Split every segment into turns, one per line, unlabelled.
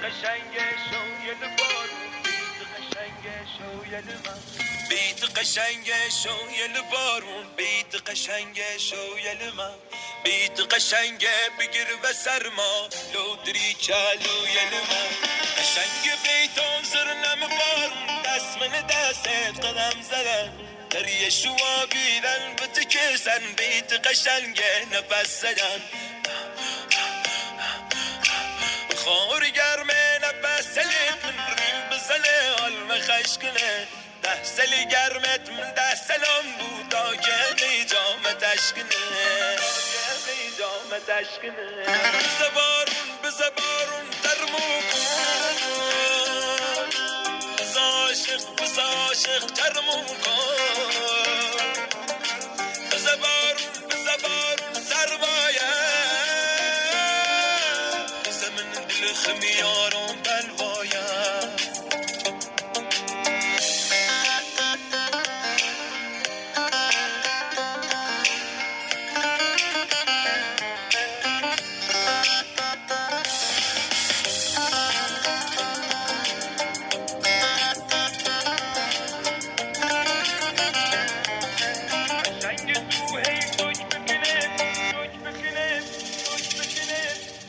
قشنگ شویل بارون بیت قشنگ شویل من بیت قشنگ شویل بارون بیت قشنگ شویل من بیت قشنگ بگیر و سرما لودری کلویل من قشنگ بیتون زرنم بارون دست من دستت قدم زدن در یه شوا بیدن بتکسن بیت قشنگ نفس زدن خور گرمه نفس سلیت من ریل بزنه علم خشکنه ده سلی گرمت من ده سلام بود تا که نیجامت اشکنه بزبارون ترمو کن بز عاشق ترمو کن بزبارون سرمایه زمن دل خمیارم بلوایا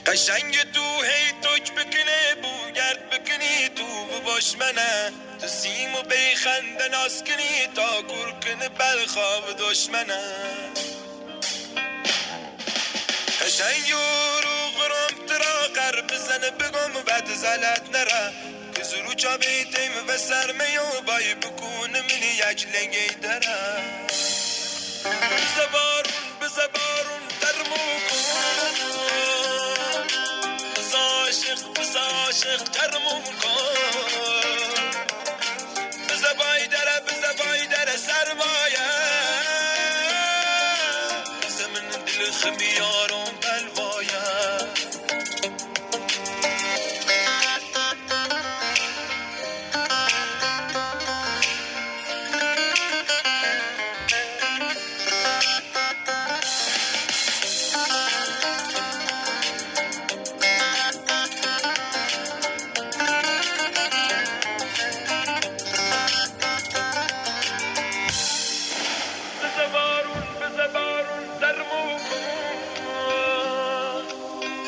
قشنگ تو هی توک بکنه بو گرد بکنی تو باش منه تو سیم و بیخنده ناز کنی تا کور کنه بلخواب دشمنه قشنگ رو غرام ترا قرب بزنه بگم و بعد زلت نره که زرو چا بیتیم و سرمه و بای بکونه منی یک لنگی داره بزبارون درمو کن بز عاشق ترمو کن بزبای در سرمایه زمن دل خمیارم بلوایا بزبارون ترمو کن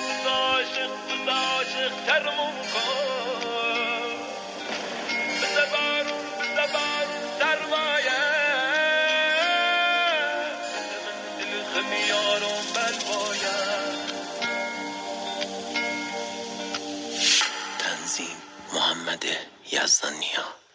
بز عاشق ترمو کن بزبارون سرمایه من دل خمیارم بلوایا تنظیم محمد یزدانیا.